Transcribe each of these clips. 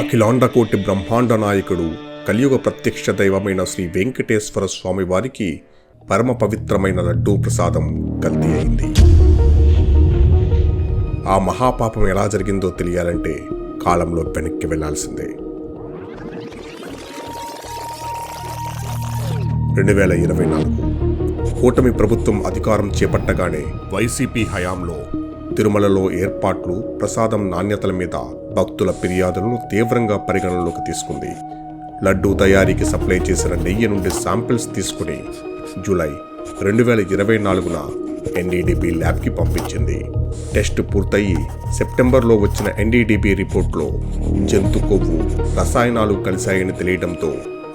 అఖిలాండకోటి బ్రహ్మాండ నాయకుడు కలియుగ ప్రత్యక్ష దైవమైన శ్రీ వెంకటేశ్వర స్వామి వారికి పరమ పవిత్రమైన లడ్డూ ప్రసాదం కల్తీ అయింది. ఆ మహాపాపం ఎలా జరిగిందో తెలియాలంటే కాలంలో వెనక్కి వెళ్లాల్సిందే. 2024 కూటమి ప్రభుత్వం అధికారం చేపట్టగానే వైసీపీ హయాంలో తిరుమలలో ఏర్పాట్లు, ప్రసాదం నాణ్యతల మీద భక్తుల ఫిర్యాదులను తీవ్రంగా పరిగణనలోకి తీసుకుంది. లడ్డూ తయారీకి సప్లై చేసిన నెయ్యి నుండి శాంపిల్స్ తీసుకుని జూలై 2024న ఎన్డీడీబీ ల్యాబ్కి పంపించింది. టెస్ట్ పూర్తయి సెప్టెంబర్లో వచ్చిన ఎన్డీడీబీ రిపోర్ట్లో జంతు కొవ్వు, రసాయనాలు కలిశాయని తెలియడంతో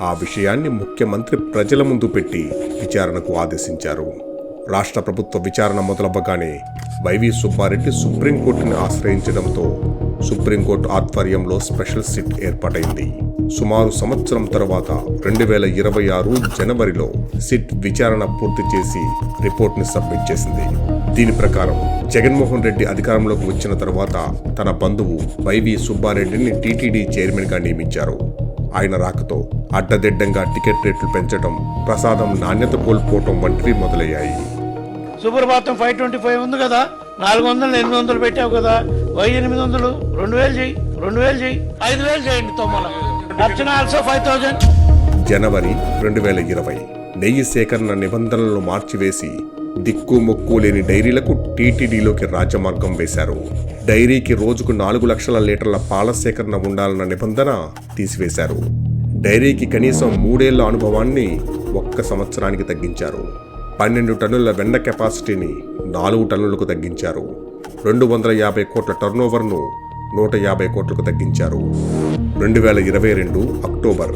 ఆ విషయాన్ని ముఖ్యమంత్రి ప్రజల ముందు పెట్టి విచారణకు ఆదేశించారు. రాష్ట్ర ప్రభుత్వ విచారణ మొదలవ్వగానే వైవి సుబ్బారెడ్డి సుప్రీంకోర్టుని ఆశ్రయించడంతో సుప్రీంకోర్టు ఆధ్వర్యంలో స్పెషల్ సిట్ ఏర్పాటైంది. సుమారు సంవత్సరం తర్వాత 2026 జనవరిలో సిట్ విచారణ పూర్తి చేసి రిపోర్ట్ని సబ్మిట్ చేసింది. దీని ప్రకారం జగన్మోహన్ రెడ్డి అధికారంలోకి వచ్చిన తర్వాత తన బంధువు వైవి సుబ్బారెడ్డిని టీటీడీ చైర్మన్గా నియమించారు. ఆయన రాకతో అడ్డదిడ్డంగా టికెట్ రేట్లు పెంచడం, ప్రసాదం నాణ్యత కోల్పోవటం వంటివి మొదలయ్యాయి. సుప్రభాతం 525 ఉంది కదా, 400 800 పెట్టావు కదా, 800 2000 చేయి, 2000 చేయి, 5000 చేయండి. అర్చన ఆల్సో 5000. జనవరి 2020 నెయ్యి సేకరణ నిబంధనలను మార్చివేసి దిక్కు మొక్కు లేని డైరీలకు టీటీడీలోకి రాజమార్గం వేశారు. డైరీకి రోజుకు 4 లక్షల లీటర్ల పాల సేకరణ ఉండాలన్న నిబంధన తీసివేశారు. డైరీకి కనీసం 3 ఏళ్ల అనుభవాన్ని 1 సంవత్సరానికి తగ్గించారు. 12 టన్నుల వెన్న కెపాసిటీని 4 టన్నులకు తగ్గించారు. 250 కోట్ల టర్నోవర్ను 150 కోట్లకు తగ్గించారు. 2022 అక్టోబర్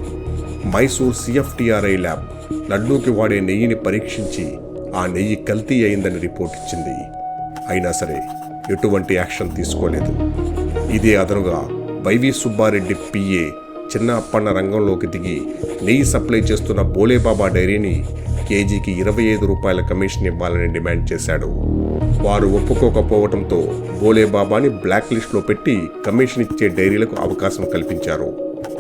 మైసూర్ సిఎఫ్టిఆర్ఐ ల్యాబ్ లడ్డూకి వాడే నెయ్యిని పరీక్షించి ఆ నెయ్యి కల్తీ అయిందని రిపోర్ట్ ఇచ్చింది. అయినా సరే ఎటువంటి యాక్షన్ తీసుకోలేదు. ఇదే అదనుగా వైవి సుబ్బారెడ్డి పిఏ చిన్న అప్పన్న రంగంలోకి దిగి నెయ్యి సప్లై చేస్తున్న బోలేబాబా డైరీని కేజీకి 25 రూపాయల కమిషన్ ఇవ్వాలని డిమాండ్ చేశాడు. వారు ఒప్పుకోకపోవడంతో బోలేబాబాని బ్లాక్ లిస్ట్లో పెట్టి కమిషన్ ఇచ్చే డైరీలకు అవకాశం కల్పించారు.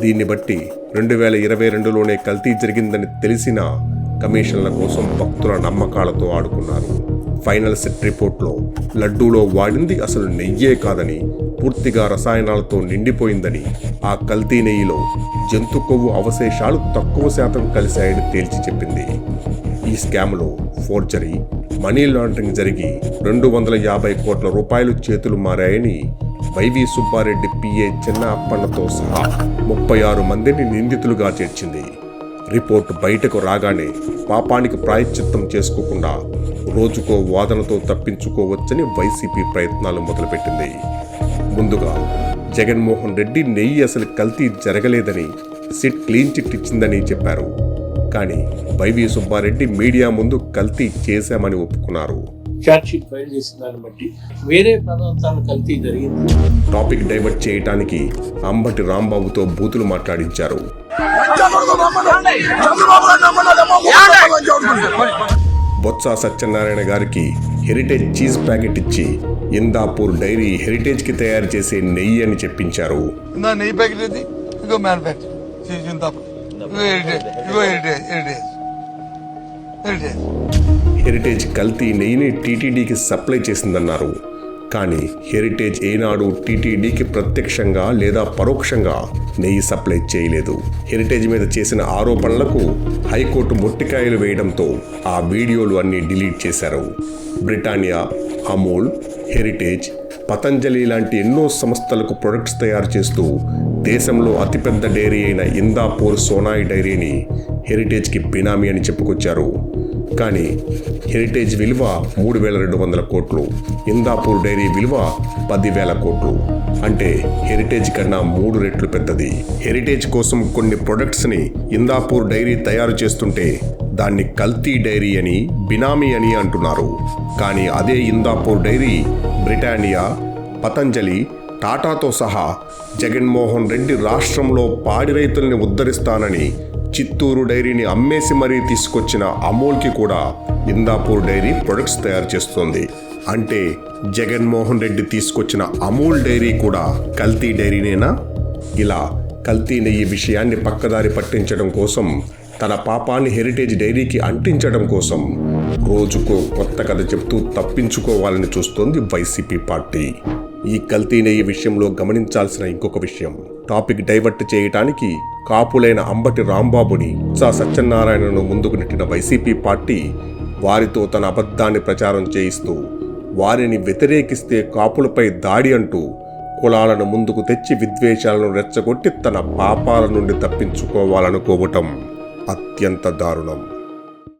దీన్ని బట్టి 2022లోనే కల్తీ జరిగిందని తెలిసినా కమిషన్ల కోసం భక్తుల నమ్మకాలతో ఆడుకున్నారు. ఫైనల్ సెట్ రిపోర్ట్లో లడ్డూలో వాడింది అసలు నెయ్యే కాదని, పూర్తిగా రసాయనాలతో నిండిపోయిందని, ఆ కల్తీ నెయ్యిలో జంతు కొవ్వు అవశేషాలు తక్కువ శాతం కలిశాయని తేల్చి చెప్పింది. ఈ స్కామ్లో ఫోర్జరీ, మనీ లాండరింగ్ జరిగి 250 కోట్ల రూపాయలు చేతులు మారాయని వైవి సుబ్బారెడ్డి పిఏ చిన్న అప్పన్నతో సహా 36 మందిని నిందితులుగా చేర్చింది. రిపోర్టు బయటకు రాగానే పాపానికి ప్రాయశ్చిత్తం చేసుకోకుండా రోజుకో వాదనతో తప్పించుకోవచ్చని వైసీపీ ప్రయత్నాలు మొదలుపెట్టింది. ముందుగా జగన్మోహన్ రెడ్డి నెయ్యి అసలు కల్తీ జరగలేదని, సిట్ క్లీన్ చిట్ ఇచ్చిందని చెప్పారు. కానీ వైవి సుబ్బారెడ్డి మీడియా ముందు కల్తీ చేశామని ఒప్పుకున్నారు. చార్జ్షీట్ ఫైల్ చేసిన దాన్ని బట్టి వేరే పదార్థాల కల్తీ జరిగింది. టాపిక్ డైవర్ట్ చేయడానికి అంబటి రాంబాబుతో బూతులు మాట్లాడించారు. బొత్స సత్యనారాయణ గారికి హెరిటేజ్ చీజ్ ప్యాకెట్ ఇచ్చి ఇందాపూర్ డైరీ హెరిటేజ్కి తయారు చేసే నెయ్యి అని చెప్పించారు. హెరిటేజ్ కల్తీ నెయ్యిని టీటీడీకి సప్లై చేసిందన్నారు. కానీ హెరిటేజ్ ఏనాడు టీటీడీకి ప్రత్యక్షంగా లేదా పరోక్షంగా నెయ్యి సప్లై చేయలేదు. హెరిటేజ్ మీద చేసిన ఆరోపణలకు హైకోర్టు మొట్టికాయలు వేయడంతో ఆ వీడియోలు అన్నీ డిలీట్ చేశారు. బ్రిటానియా, అమూల్, హెరిటేజ్, పతంజలి లాంటి ఎన్నో సంస్థలకు ప్రొడక్ట్స్ తయారు చేస్తూ దేశంలో అతిపెద్ద డైరీ అయిన ఇందాపూర్ సోనాయి డైరీని హెరిటేజ్కి బినామీ అని చెప్పుకొచ్చారు. కానీ హెరిటేజ్ విలువ 3,200 కోట్లు, ఇందాపూర్ డైరీ విలువ 10,000 కోట్లు. అంటే హెరిటేజ్ కన్నా 3 రెట్లు పెద్దది. హెరిటేజ్ కోసం కొన్ని ప్రొడక్ట్స్ని ఇందాపూర్ డైరీ తయారు చేస్తుంటే దాన్ని కల్తీ డైరీ అని, బినామీ అని అంటున్నారు. కానీ అదే ఇందాపూర్ డైరీ బ్రిటానియా, పతంజలి, టాటాతో సహా జగన్మోహన్ రెడ్డి రాష్ట్రంలో పాడి రైతుల్ని ఉద్ధరిస్తానని చిత్తూరు డైరీని అమ్మేసి మరీ తీసుకొచ్చిన అమూల్కి కూడా ఇందాపూర్ డైరీ ప్రొడక్ట్స్ తయారు చేస్తోంది. అంటే జగన్మోహన్ రెడ్డి తీసుకొచ్చిన అమూల్ డైరీ కూడా కల్తీ డైరీనేనా? ఇలా కల్తీ నెయ్యి విషయాన్ని పక్కదారి పట్టించడం కోసం, తన పాపాన్ని హెరిటేజ్ డైరీకి అంటించడం కోసం రోజుకో కొత్త కథ చెప్తూ తప్పించుకోవాలని చూస్తోంది వైసీపీ పార్టీ. ఈ కల్తీ నెయ్యి విషయంలో గమనించాల్సిన ఇంకొక విషయం, టాపిక్ డైవర్ట్ చేయటానికి కాపులైన అంబటి రాంబాబుని, సత్యనారాయణను ముందుకు నెట్టిన వైసీపీ పార్టీ వారితో తన అబద్ధాన్ని ప్రచారం చేయిస్తూ, వారిని వ్యతిరేకిస్తే కాపులపై దాడి అంటూ కులాలను ముందుకు తెచ్చి విద్వేషాలను రెచ్చగొట్టి తన పాపాల నుండి తప్పించుకోవాలనుకోవటం అత్యంత దారుణం.